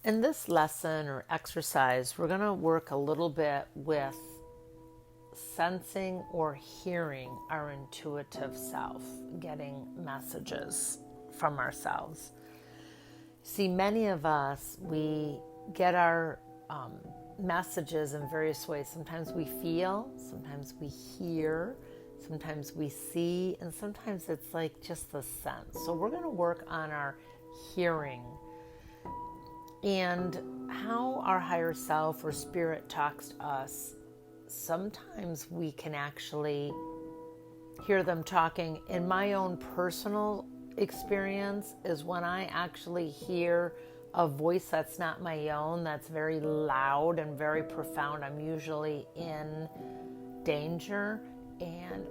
In this lesson or exercise, we're going to work a little bit with sensing or hearing our intuitive self, getting messages from ourselves. See, many of us, we get our messages in various ways. Sometimes we feel, sometimes we hear, sometimes we see, and sometimes it's like just the sense. So we're going to work on our hearing and how our higher self or spirit talks to us. Sometimes we can actually hear them talking. In my own personal experience is when I actually hear a voice that's not my own, that's very loud and very profound. I'm usually in danger,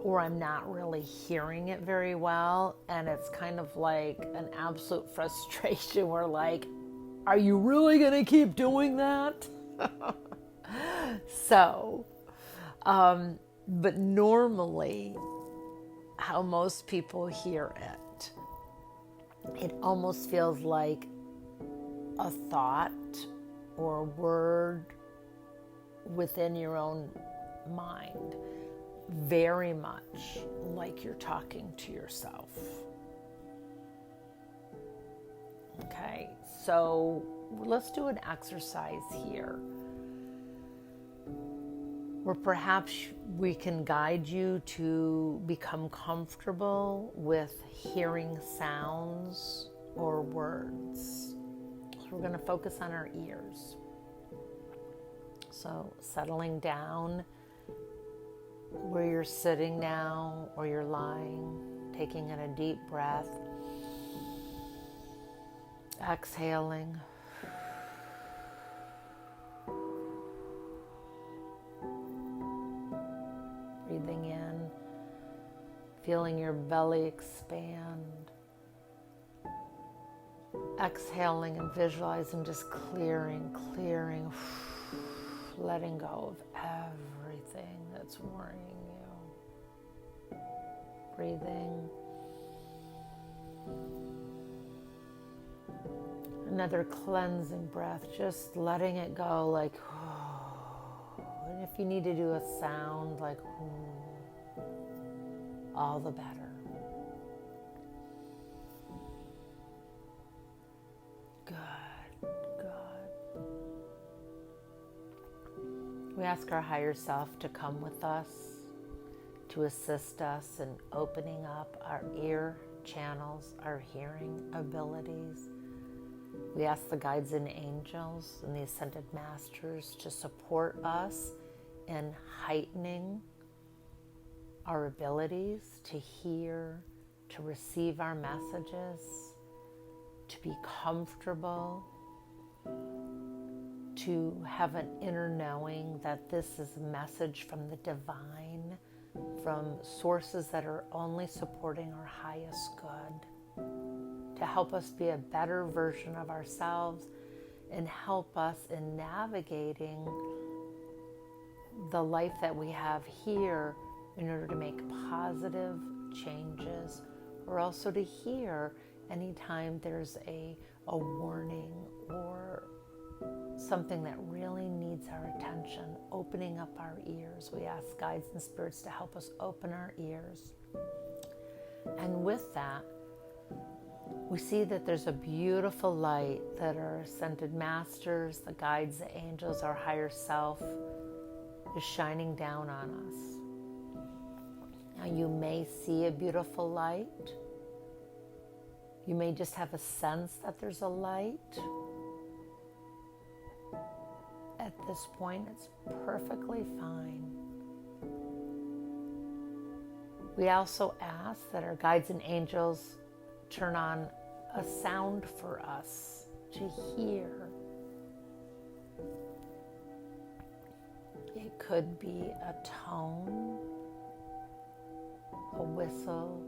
or I'm not really hearing it very well, and it's kind of like an absolute frustration where like, are you really gonna keep doing that? So but normally how most people hear it, it almost feels like a thought or a word within your own mind, very much like you're talking to yourself. Okay, so let's do an exercise here where perhaps we can guide you to become comfortable with hearing sounds or words. So we're going to focus on our ears. So settling down where you're sitting now or you're lying, taking in a deep breath, exhaling. Breathing in, feeling your belly expand. Exhaling and visualizing, just clearing, letting go of everything that's worrying you. Breathing. Another cleansing breath, just letting it go like, and if you need to do a sound like, all the better. Good. We ask our higher self to come with us, to assist us in opening up our ear channels, our hearing abilities. We ask the guides and angels and the ascended masters to support us in heightening our abilities to hear, to receive our messages, to be comfortable, to have an inner knowing that this is a message from the divine, from sources that are only supporting our highest good, to help us be a better version of ourselves and help us in navigating the life that we have here in order to make positive changes, or also to hear anytime there's a warning or something that really needs our attention, opening up our ears. We ask guides and spirits to help us open our ears. And with that, we see that there's a beautiful light that our ascended masters, the guides, the angels, our higher self is shining down on us. Now you may see a beautiful light. You may just have a sense that there's a light. At this point, it's perfectly fine. We also ask that our guides and angels turn on a sound for us to hear. It could be a tone, a whistle,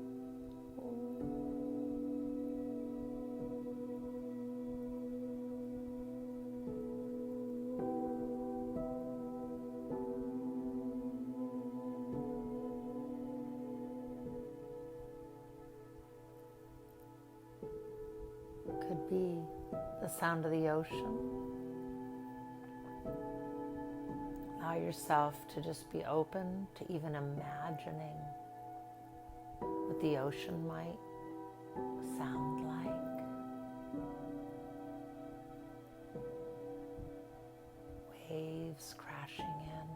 could be the sound of the ocean. Allow yourself to just be open to even imagining what the ocean might sound like. Waves crashing in.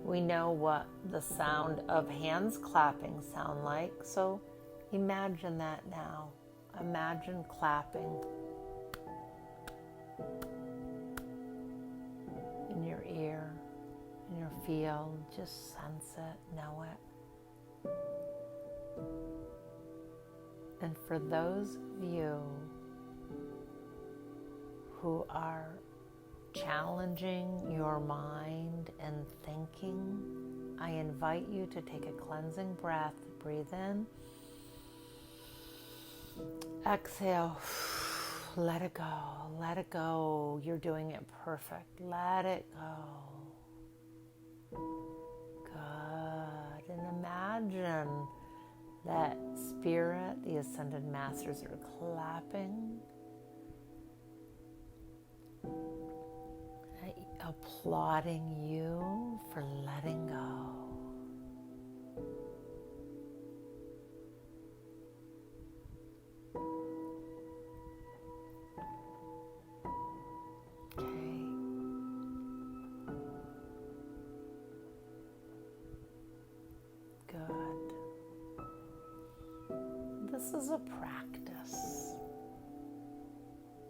We know what the sound of hands clapping sound like, so imagine that now. Imagine clapping in your ear, in your field. Just sense it, know it. And for those of you who are challenging your mind and thinking, I invite you to take a cleansing breath. Breathe in. Exhale. Let it go. Let it go. You're doing it perfect. Let it go. Good. And imagine that Spirit, the Ascended Masters, are clapping, applauding you for letting go. Okay. Good. This is a practice.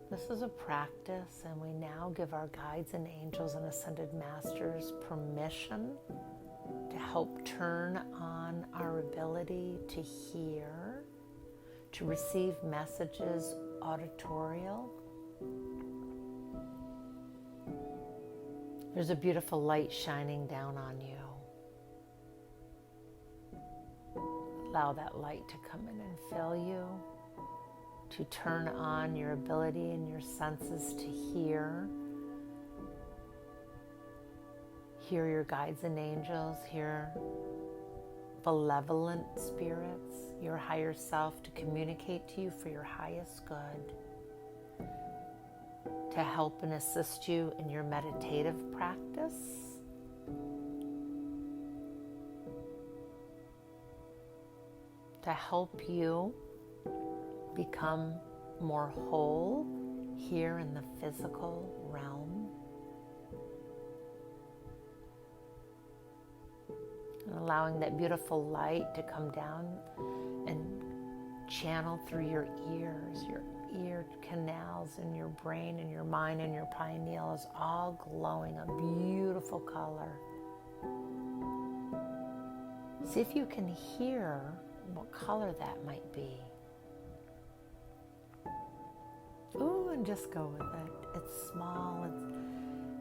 This is a practice, and we now give our guides and angels and ascended masters permission to help turn on our ability to hear, to receive messages auditorial. There's a beautiful light shining down on you. Allow that light to come in and fill you, to turn on your ability and your senses to hear. Hear your guides and angels, hear benevolent spirits, your higher self, to communicate to you for your highest good, to help and assist you in your meditative practice. To help you become more whole here in the physical realm. And allowing that beautiful light to come down and channel through your ears, your ear canals and your brain and your mind and your pineal is all glowing a beautiful color. See if you can hear what color that might be. Ooh, and just go with it. It's small, it's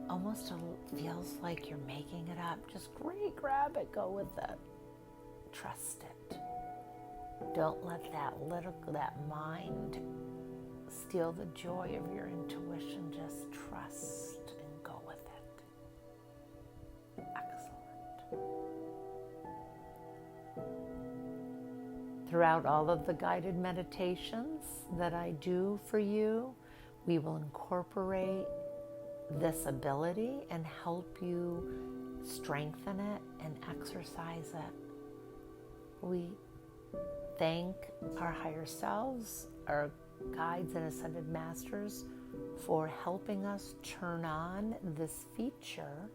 almost feels like you're making it up. Just grab it, go with it. Trust it. Don't let that mind steal the joy of your intuition. Just trust and go with it. Excellent. Throughout all of the guided meditations that I do for you, we will incorporate this ability and help you strengthen it and exercise it. We thank our higher selves, our guides and ascended masters, for helping us turn on this feature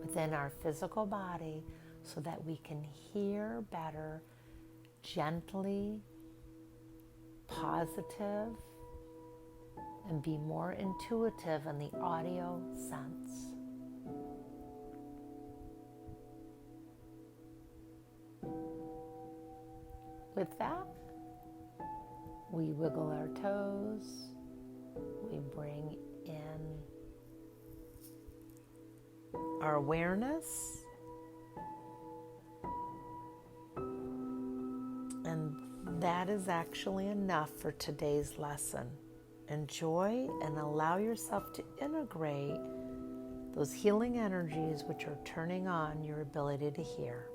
within our physical body so that we can hear better, gently, positive, and be more intuitive in the audio sense. With that, we wiggle our toes, we bring in our awareness, and that is actually enough for today's lesson. enjoy and allow yourself to integrate those healing energies which are turning on your ability to hear.